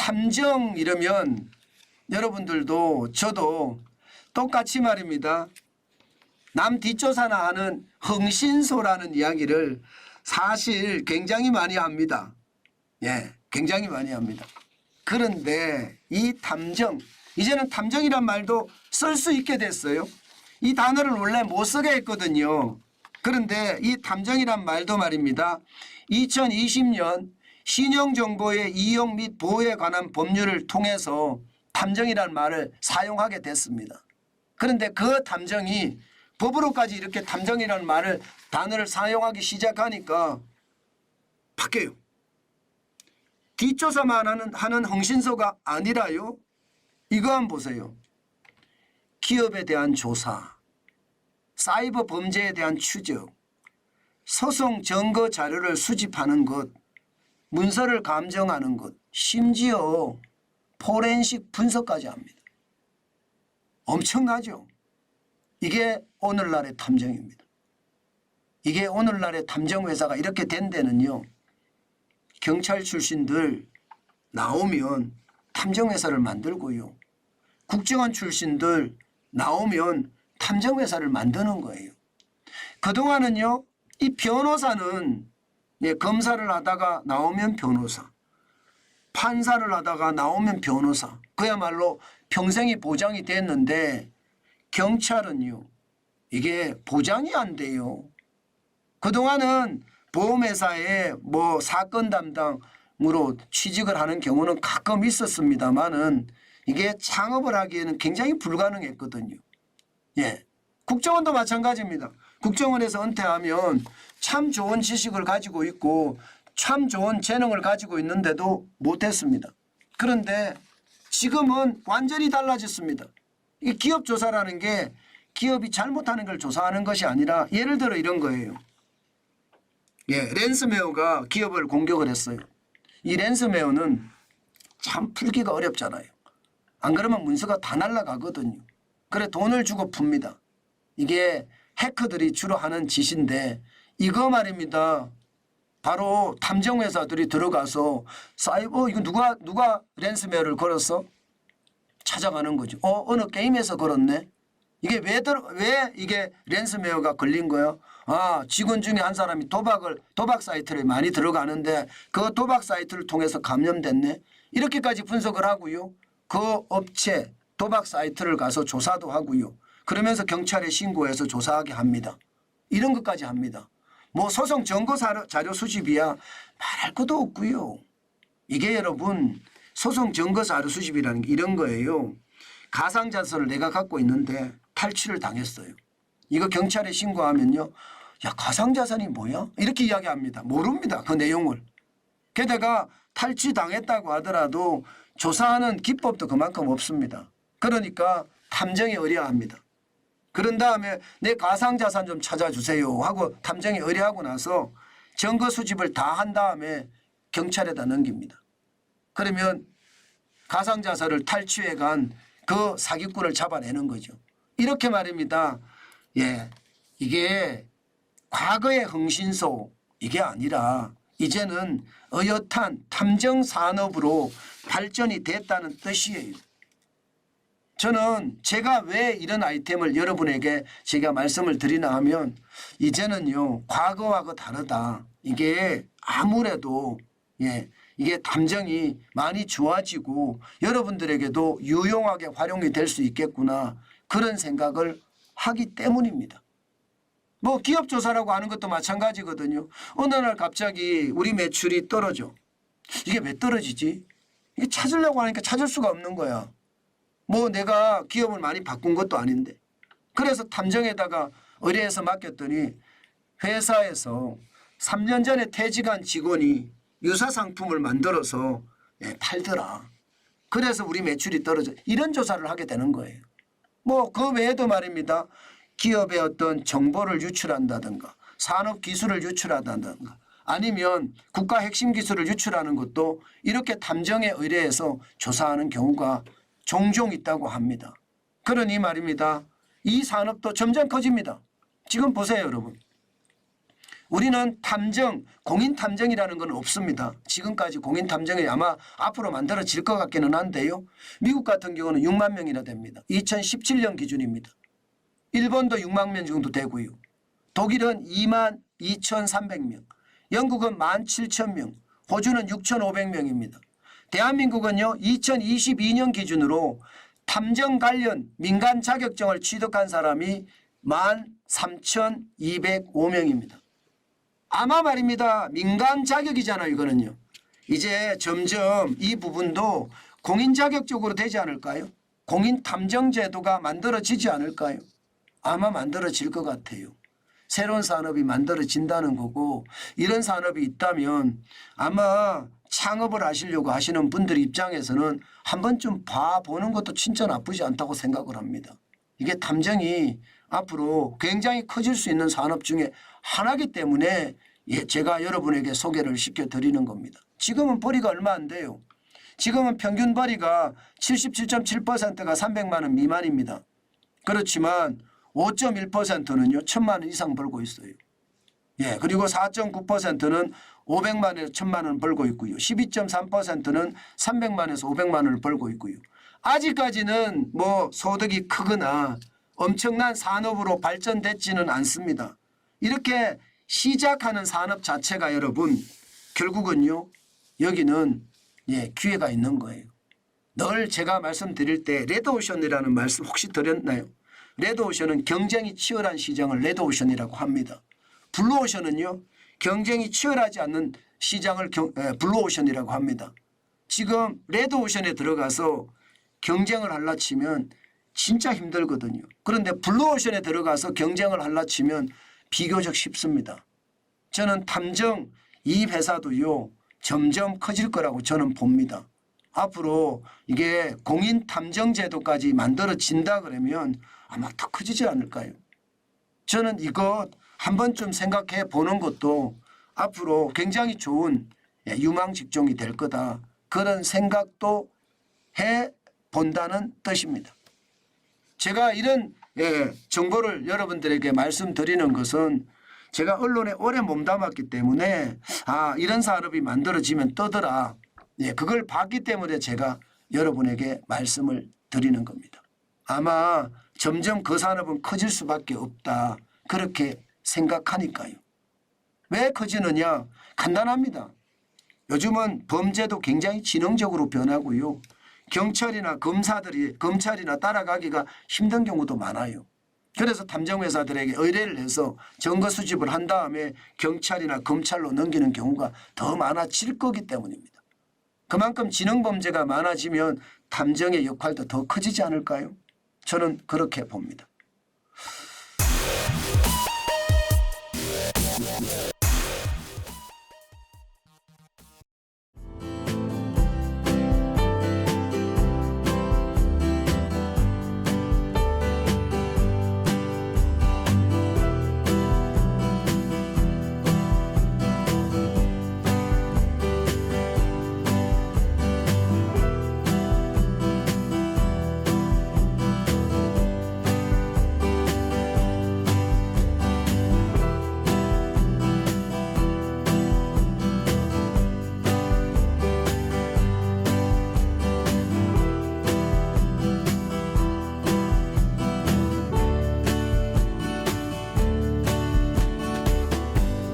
탐정 이러면 여러분들도 저도 똑같이 말입니다. 남 뒷조사나 하는 흥신소라는 이야기를 사실 굉장히 많이 합니다. 예, 굉장히 많이 합니다. 그런데 이 탐정, 이제는 탐정이란 말도 쓸 수 있게 됐어요. 이 단어를 원래 못 쓰게 했거든요. 그런데 이 탐정이란 말도 말입니다. 2020년 신용정보의 이용 및 보호에 관한 법률을 통해서 탐정이란 말을 사용하게 됐습니다. 그런데 그 탐정이 법으로까지 이렇게 탐정이라는 말을 단어를 사용하기 시작하니까 바뀌어요. 뒷조사만 하는 흥신소가 아니라요. 이거 한번 보세요. 기업에 대한 조사, 사이버 범죄에 대한 추적, 소송 증거 자료를 수집하는 것, 문서를 감정하는 것, 심지어 포렌식 분석까지 합니다. 엄청나죠? 이게 오늘날의 탐정입니다. 이게 오늘날의 탐정회사가 이렇게 된 데는요. 경찰 출신들 나오면 탐정회사를 만들고요. 국정원 출신들 나오면 탐정회사를 만드는 거예요. 그동안은요. 이 변호사는 검사를 하다가 나오면 변호사, 판사를 하다가 나오면 변호사, 그야말로 평생이 보장이 됐는데 경찰은요. 이게 보장이 안 돼요. 그동안은 보험회사에 뭐 사건 담당으로 취직을 하는 경우는 가끔 있었습니다만은 이게 창업을 하기에는 굉장히 불가능했거든요. 예. 국정원도 마찬가지입니다. 국정원에서 은퇴하면 참 좋은 지식을 가지고 있고 참 좋은 재능을 가지고 있는데도 못했습니다. 그런데 지금은 완전히 달라졌습니다. 이 기업 조사라는 게 기업이 잘못하는 걸 조사하는 것이 아니라 예를 들어 이런 거예요. 예, 랜섬웨어가 기업을 공격을 했어요. 이 랜섬웨어는 참 풀기가 어렵잖아요. 안 그러면 문서가 다 날아가거든요. 그래 돈을 주고 풉니다. 이게 해커들이 주로 하는 짓인데 이거 말입니다. 바로 탐정회사들이 들어가서 사이버 이거 누가 랜섬웨어를 걸었어? 찾아가는 거죠. 어느 게임에서 걸었네. 이게 왜 이게 랜섬웨어가 걸린 거야? 아, 직원 중에 한 사람이 도박 사이트를 많이 들어가는데 그 도박 사이트를 통해서 감염됐네. 이렇게까지 분석을 하고요. 그 업체 도박 사이트를 가서 조사도 하고요. 그러면서 경찰에 신고해서 조사하게 합니다. 이런 것까지 합니다. 뭐 소송 증거 자료 수집이야 말할 것도 없고요. 이게 여러분 소송 증거 자료 수집이라는 게 이런 거예요. 가상자산을 내가 갖고 있는데 탈취를 당했어요. 이거 경찰에 신고하면요. 야, 가상자산이 뭐야? 이렇게 이야기합니다. 모릅니다. 그 내용을. 게다가 탈취당했다고 하더라도 조사하는 기법도 그만큼 없습니다. 그러니까 탐정이 의뢰합니다. 그런 다음에 내 가상자산 좀 찾아주세요 하고 탐정이 의뢰하고 나서 증거 수집을 다 한 다음에 경찰에다 넘깁니다. 그러면 가상자산을 탈취해 간 그 사기꾼을 잡아내는 거죠. 이렇게 말입니다. 예, 이게 과거의 흥신소 이게 아니라 이제는 어엿한 탐정 산업으로 발전이 됐다는 뜻이에요. 저는 제가 왜 이런 아이템을 여러분에게 제가 말씀을 드리나 하면 이제는요 과거하고 다르다. 이게 아무래도 이게 탐정이 많이 좋아지고 여러분들에게도 유용하게 활용이 될 수 있겠구나 그런 생각을 하기 때문입니다. 뭐 기업 조사라고 하는 것도 마찬가지거든요. 어느 날 갑자기 우리 매출이 떨어져. 이게 왜 떨어지지? 이게 찾으려고 하니까 찾을 수가 없는 거야. 뭐 내가 기업을 많이 바꾼 것도 아닌데. 그래서 탐정에다가 의뢰해서 맡겼더니 회사에서 3년 전에 퇴직한 직원이 유사 상품을 만들어서 팔더라. 그래서 우리 매출이 떨어져. 이런 조사를 하게 되는 거예요. 뭐 그 외에도 말입니다. 기업의 어떤 정보를 유출한다든가 산업 기술을 유출한다든가 아니면 국가 핵심 기술을 유출하는 것도 이렇게 탐정에 의뢰해서 조사하는 경우가 종종 있다고 합니다. 그러니 말입니다. 이 산업도 점점 커집니다. 지금 보세요 여러분. 우리는 탐정, 공인탐정이라는 건 없습니다. 지금까지 공인탐정이 아마 앞으로 만들어질 것 같기는 한데요. 미국 같은 경우는 6만 명이나 됩니다. 2017년 기준입니다. 일본도 6만 명 정도 되고요. 독일은 2만 2,300명, 영국은 1만 7천 명, 호주는 6,500명입니다. 대한민국은요 2022년 기준으로 탐정 관련 민간 자격증을 취득한 사람이 13,205명입니다. 아마 말입니다. 민간 자격이잖아요. 이거는요. 이제 점점 이 부분도 공인 자격적으로 되지 않을까요? 공인 탐정 제도가 만들어지지 않을까요? 아마 만들어질 것 같아요. 새로운 산업이 만들어진다는 거고 이런 산업이 있다면 아마 창업을 하시려고 하시는 분들 입장에서는 한 번쯤 봐보는 것도 진짜 나쁘지 않다고 생각을 합니다. 이게 탐정이 앞으로 굉장히 커질 수 있는 산업 중에 하나이기 때문에 제가 여러분에게 소개를 시켜드리는 겁니다. 지금은 벌이가 얼마 안 돼요. 지금은 평균 벌이가 77.7%가 300만 원 미만입니다. 그렇지만 5.1%는요 1,000만 원 이상 벌고 있어요. 예, 그리고 4.9%는 500만 원에서 1,000만 원 벌고 있고요. 12.3%는 300만 원에서 500만 원을 벌고 있고요. 아직까지는 뭐 소득이 크거나 엄청난 산업으로 발전됐지는 않습니다. 이렇게 시작하는 산업 자체가 여러분 결국은요 여기는 기회가 있는 거예요. 늘 제가 말씀드릴 때 레드오션이라는 말씀 혹시 드렸나요? 레드오션은 경쟁이 치열한 시장을 레드오션이라고 합니다. 블루오션은요 경쟁이 치열하지 않는 시장을 블루오션이라고 합니다. 지금 레드오션에 들어가서 경쟁을 하려 치면 진짜 힘들거든요. 그런데 블루오션에 들어가서 경쟁을 하려 치면 비교적 쉽습니다. 저는 탐정 이 회사도요 점점 커질 거라고 저는 봅니다. 앞으로 이게 공인 탐정 제도까지 만들어진다 그러면 아마 더 커지지 않을까요? 저는 이것 한 번쯤 생각해 보는 것도 앞으로 굉장히 좋은 유망 직종이 될 거다. 그런 생각도 해 본다는 뜻입니다. 제가 이런 정보를 여러분들에게 말씀드리는 것은 제가 언론에 오래 몸담았기 때문에 이런 산업이 만들어지면 뜨더라. 그걸 봤기 때문에 제가 여러분에게 말씀을 드리는 겁니다. 아마 점점 그 산업은 커질 수밖에 없다. 그렇게 생각하니까요. 왜 커지느냐? 간단합니다. 요즘은 범죄도 굉장히 지능적으로 변하고요. 경찰이나 검찰이나 따라가기가 힘든 경우도 많아요. 그래서 탐정회사들에게 의뢰를 해서 증거 수집을 한 다음에 경찰이나 검찰로 넘기는 경우가 더 많아질 거기 때문입니다. 그만큼 지능범죄가 많아지면 탐정의 역할도 더 커지지 않을까요? 저는 그렇게 봅니다.